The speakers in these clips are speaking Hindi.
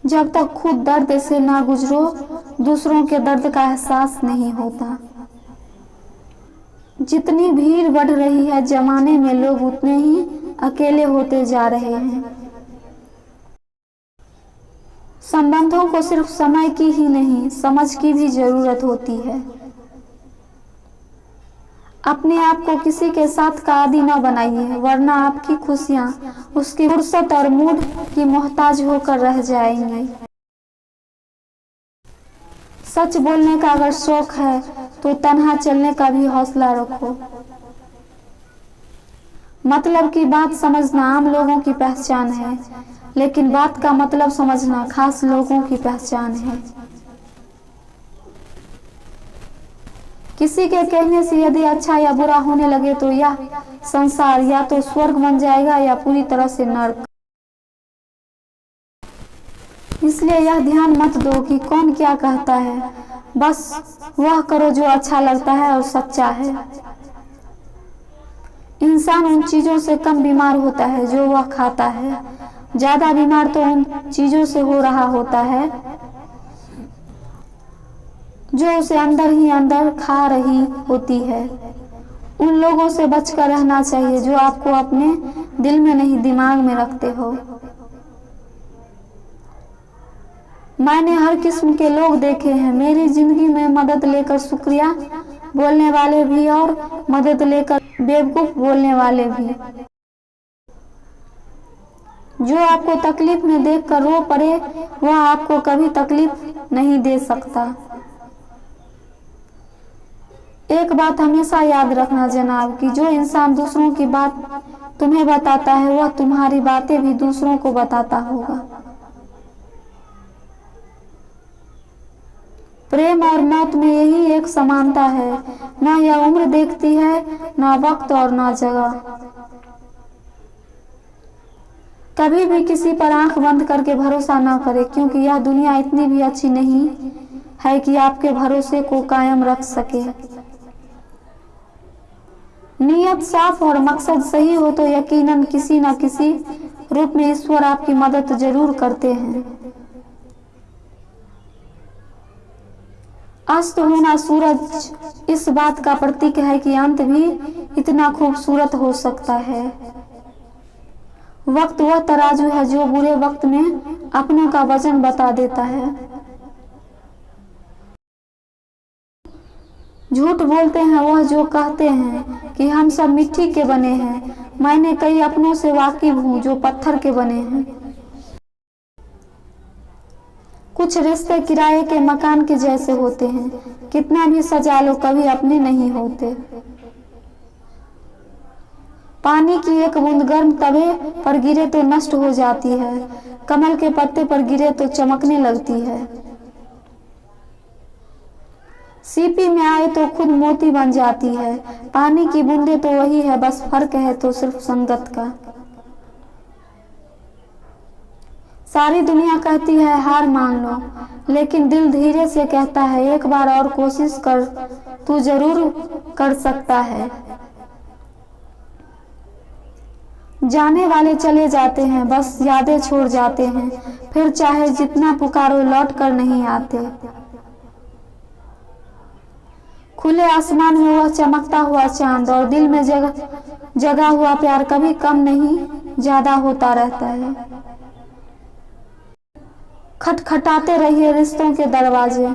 जब तक खुद दर्द से ना गुजरो, दूसरों के दर्द का एहसास नहीं होता। जितनी भीड़ बढ़ रही है जमाने में, लोग उतने ही अकेले होते जा रहे हैं। संबंधों को सिर्फ समय की ही नहीं, समझ की भी जरूरत होती है। अपने आप को किसी के साथ का आदी न बनाइए, वरना आपकी खुशियां उसकी फुर्सत और मूड की मोहताज होकर रह जाएंगी। सच बोलने का अगर शौक है तो तन्हा चलने का भी हौसला रखो। मतलब की बात समझना आम लोगों की पहचान है, लेकिन बात का मतलब समझना खास लोगों की पहचान है। किसी के कहने से यदि अच्छा या बुरा होने लगे तो यह संसार या तो स्वर्ग बन जाएगा या पूरी तरह से नर्क। इसलिए यह ध्यान मत दो कि कौन क्या कहता है, बस वह करो जो अच्छा लगता है और सच्चा है। इंसान उन चीजों से कम बीमार होता है जो वह खाता है, ज्यादा बीमार तो उन चीजों से हो रहा होता है जो उसे अंदर ही अंदर खा रही होती है। उन लोगों से बचकर रहना चाहिए जो आपको अपने दिल में नहीं दिमाग में रखते हो। मैंने हर किस्म के लोग देखे हैं मेरी जिंदगी में, मदद लेकर शुक्रिया बोलने वाले भी और मदद लेकर बेवकूफ बोलने वाले भी। जो आपको तकलीफ में देखकर रो पड़े वह आपको कभी तकलीफ नहीं दे सकता। एक बात हमेशा याद रखना जनाब कि जो इंसान दूसरों की बात तुम्हें बताता है वह तुम्हारी बातें भी दूसरों को बताता होगा। प्रेम और मौत में यही एक समानता है, न यह उम्र देखती है, न वक्त और न जगह। कभी भी किसी पर आंख बंद करके भरोसा न करें, क्योंकि यह दुनिया इतनी भी अच्छी नहीं है कि आपके भरोसे को कायम रख सके। नियत साफ और मकसद सही हो तो यकीनन किसी न किसी रूप में ईश्वर आपकी मदद जरूर करते हैं। अस्त होना सूरज इस बात का प्रतीक है कि अंत भी इतना खूबसूरत हो सकता है। वक्त वह तराजू है जो बुरे वक्त में अपनों का वजन बता देता है। झूठ बोलते हैं वह जो कहते हैं कि हम सब मिट्टी के बने हैं। मैंने कई अपनों से वाकिफ हूँ जो पत्थर के बने हैं। कुछ रिश्ते किराए के मकान के जैसे होते हैं, कितना भी सजा लो कभी अपने नहीं होते। पानी की एक बूंद गर्म तवे पर गिरे तो नष्ट हो जाती है, कमल के पत्ते पर गिरे तो चमकने लगती है। सीपी में आए तो खुद मोती बन जाती है। पानी की बूंदे तो वही है, बस फर्क है तो सिर्फ संगत का। सारी दुनिया कहती है हार मान लो, लेकिन दिल धीरे से कहता है एक बार और कोशिश कर, तू जरूर कर सकता है। जाने वाले चले जाते हैं, बस यादें छोड़ जाते हैं, फिर चाहे जितना पुकारो लौट कर नहीं आते। खुले आसमान में वह चमकता हुआ चांद और दिल में जगा हुआ प्यार कभी कम नहीं ज्यादा होता रहता है। खटखटाते रहिए रिश्तों के दरवाजे,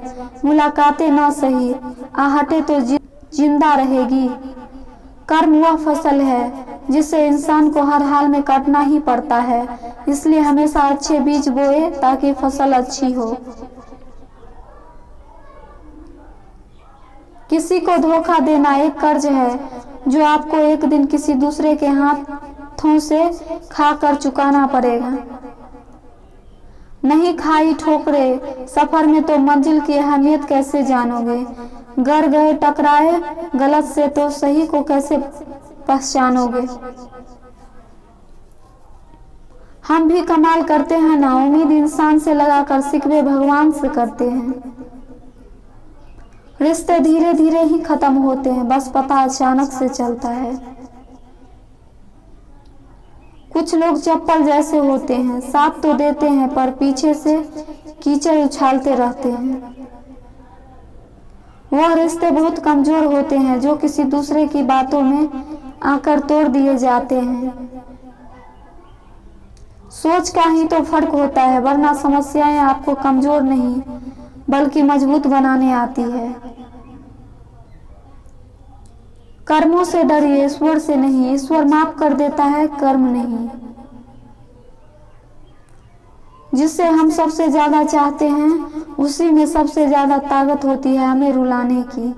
मुलाकातें ना सही आहटें तो जिंदा रहेगी। कर्म वह फसल है जिसे इंसान को हर हाल में काटना ही पड़ता है, इसलिए हमेशा अच्छे बीज बोए ताकि फसल अच्छी हो। किसी को धोखा देना एक कर्ज है जो आपको एक दिन किसी दूसरे के हाथों से खाकर चुकाना पड़ेगा। नहीं खाई ठोकरे सफर में तो मंजिल की अहमियत कैसे जानोगे। गर गए टकराए गलत से तो सही को कैसे पहचानोगे। हम भी कमाल करते हैं ना, उम्मीद इंसान से लगाकर शिकवे भगवान से करते हैं। रिश्ते धीरे धीरे ही खत्म होते हैं, बस पता अचानक से चलता है। कुछ लोग चप्पल जैसे होते हैं, साथ तो देते हैं पर पीछे से कीचड़ उछालते रहते हैं। वह रिश्ते बहुत कमजोर होते हैं जो किसी दूसरे की बातों में आकर तोड़ दिए जाते हैं। सोच का ही तो फर्क होता है, वरना समस्याएं आपको कमजोर नहीं बल्कि मजबूत बनाने आती है। कर्मों से डरिए, ईश्वर से नहीं। ईश्वर माफ कर देता है, कर्म नहीं। जिससे हम सबसे ज्यादा चाहते हैं उसी में सबसे ज्यादा ताकत होती है हमें रुलाने की।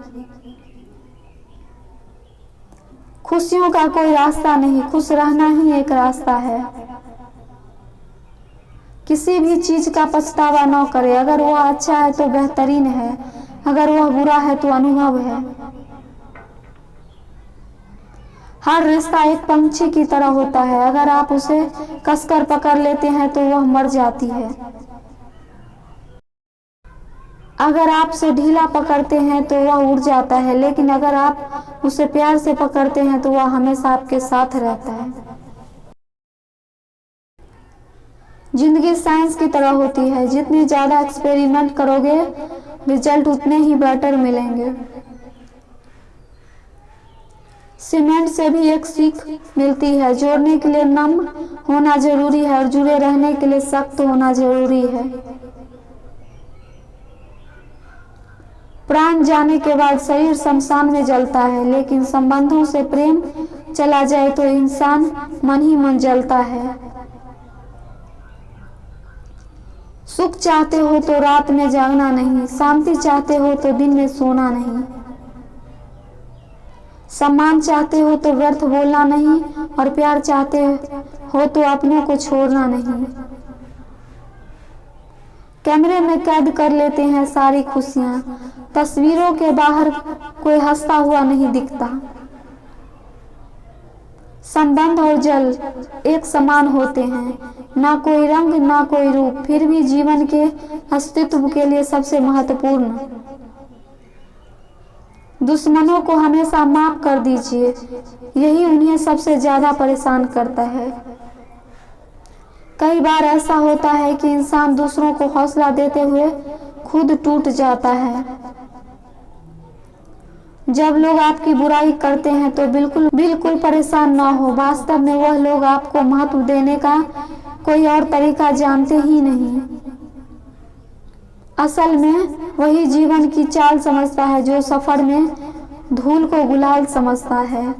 खुशियों का कोई रास्ता नहीं, खुश रहना ही एक रास्ता है। किसी भी चीज का पछतावा न करे। अगर वह अच्छा है तो बेहतरीन है, अगर वह बुरा है तो अनुभव है। हर रिश्ता एक पंछी की तरह होता है, अगर आप उसे कसकर पकड़ लेते हैं तो वह मर जाती है। अगर आप उसे ढीला पकड़ते हैं तो वह उड़ जाता है, लेकिन अगर आप उसे प्यार से पकड़ते हैं तो वह हमेशा आपके साथ रहता है। जिंदगी साइंस की तरह होती है, जितनी ज्यादा एक्सपेरिमेंट करोगे रिजल्ट उतने ही बेटर मिलेंगे। सीमेंट से भी एक सीख मिलती है, जोड़ने के लिए नम्र होना जरूरी है और जुड़े रहने के लिए सख्त होना जरूरी है। प्राण जाने के बाद शरीर शमशान में जलता है, लेकिन संबंधों से प्रेम चला जाए तो इंसान मन ही मन जलता है। सुख चाहते हो तो रात में जागना नहीं, शांति चाहते हो तो दिन में सोना नहीं, सम्मान चाहते हो तो व्यर्थ बोलना नहीं और प्यार चाहते हो तो अपनों को छोड़ना नहीं। कैमरे में कैद कर लेते हैं सारी खुशियां, तस्वीरों के बाहर कोई हंसता हुआ नहीं दिखता। संबंध और जल एक समान होते हैं, ना कोई रंग ना कोई रूप, फिर भी जीवन के अस्तित्व के लिए सबसे महत्वपूर्ण। दुश्मनों को हमेशा माफ कर दीजिए, यही उन्हें सबसे ज्यादा परेशान करता है। कई बार ऐसा होता है कि इंसान दूसरों को हौसला देते हुए खुद टूट जाता है। जब लोग आपकी बुराई करते हैं तो बिल्कुल परेशान ना हो, वास्तव में वह लोग आपको महत्व देने का कोई और तरीका जानते ही नहीं। असल में वही जीवन की चाल समझता है जो सफर में धूल को गुलाल समझता है।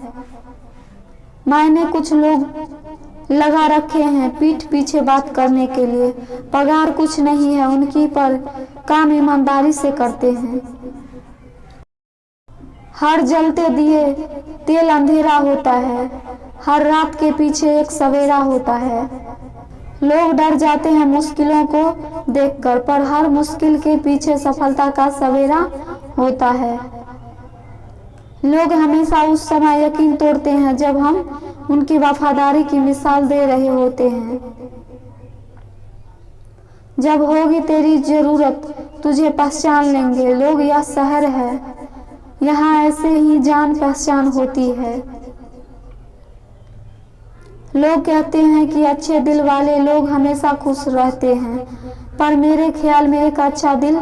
मैंने कुछ लोग लगा रखे हैं पीठ पीछे बात करने के लिए, पगार कुछ नहीं है उनकी, पर काम ईमानदारी से करते हैं। हर जलते दिए तेल अंधेरा होता है, हर रात के पीछे एक सवेरा होता है। लोग डर जाते हैं मुश्किलों को देखकर, पर हर मुश्किल के पीछे सफलता का सवेरा होता है। लोग हमेशा उस समय यकीन तोड़ते हैं जब हम उनकी वफादारी की मिसाल दे रहे होते हैं। जब होगी तेरी जरूरत तुझे पहचान लेंगे लोग, यह शहर है, यहाँ ऐसे ही जान पहचान होती है। लोग कहते हैं कि अच्छे दिल वाले लोग हमेशा खुश रहते हैं, पर मेरे ख्याल में एक अच्छा दिल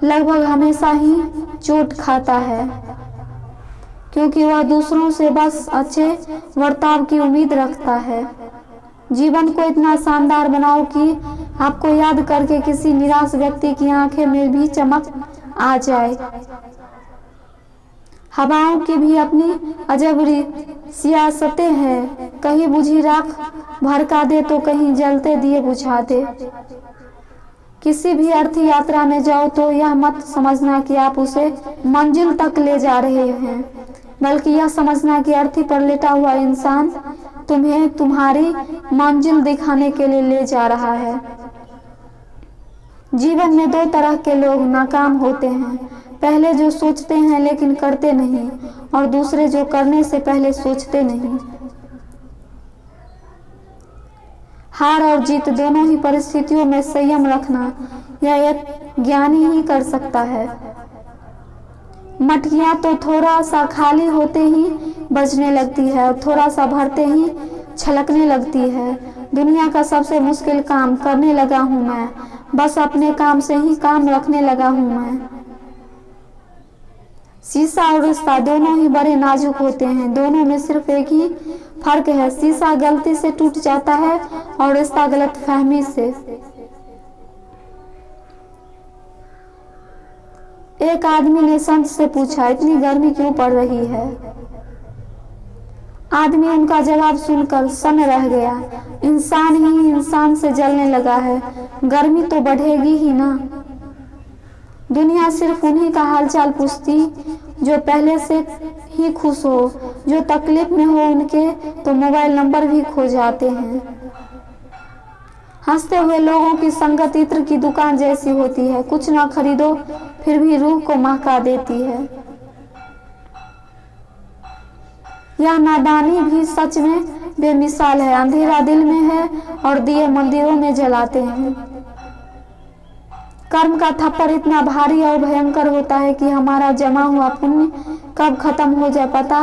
लगभग हमेशा ही चोट खाता है, क्योंकि वह दूसरों से बस अच्छे बर्ताव की उम्मीद रखता है। जीवन को इतना शानदार बनाओ कि आपको याद करके किसी निराश व्यक्ति की आंखें में भी चमक आ जाए। हवाओं की भी अपनी अजब सियासतें हैं, कहीं बुझी राख भड़का दे तो कहीं जलते दिए बुझा दे। किसी भी अर्थ यात्रा में जाओ तो यह मत समझना कि आप उसे मंजिल तक ले जा रहे हैं, बल्कि यह समझना कि अर्थी पर लेटा हुआ इंसान तुम्हें तुम्हारी मंजिल दिखाने के लिए ले जा रहा है। जीवन में दो तरह के लोग नाकाम होते हैं, पहले जो सोचते हैं लेकिन करते नहीं, और दूसरे जो करने से पहले सोचते नहीं। हार और जीत दोनों ही परिस्थितियों में संयम रखना यह एक ज्ञानी ही कर सकता है। मटकियां तो थोड़ा सा खाली होते ही बजने लगती है और थोड़ा सा भरते ही छलकने लगती है। दुनिया का सबसे मुश्किल काम करने लगा हूँ मैं, बस अपने काम से ही काम रखने लगा हूँ मैं। शीशा और रिश्ता दोनों ही बड़े नाजुक होते हैं, दोनों में सिर्फ एक ही फर्क है, शीशा गलती से टूट जाता है और रिश्ता गलतफहमी से। एक आदमी ने संत से पूछा, इतनी गर्मी क्यों पड़ रही है? आदमी उनका जवाब सुनकर सन्न रह गया। इंसान ही इंसान से जलने लगा है, गर्मी तो बढ़ेगी ही ना। दुनिया सिर्फ उन्हीं का हालचाल पूछती जो पहले से ही खुश हो, जो तकलीफ में हो उनके तो मोबाइल नंबर भी खो जाते हैं। हंसते हुए लोगों की संगत इत्र की दुकान जैसी होती है, कुछ ना खरीदो फिर भी रूह को महका देती है। यह नादानी भी सच में बेमिसाल है, अंधेरा दिल में है और दिए मंदिरों में जलाते हैं। कर्म का थप्पड़ इतना भारी और भयंकर होता है कि हमारा जमा हुआ पुण्य कब खत्म हो जाए पता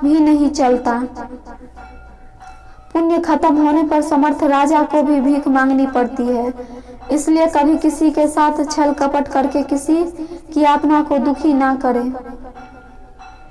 भी नहीं चलता। पुण्य खत्म होने पर समर्थ राजा को भी भीख मांगनी पड़ती है। इसलिए कभी किसी के साथ छल कपट करके किसी की आत्मा को दुखी ना करें।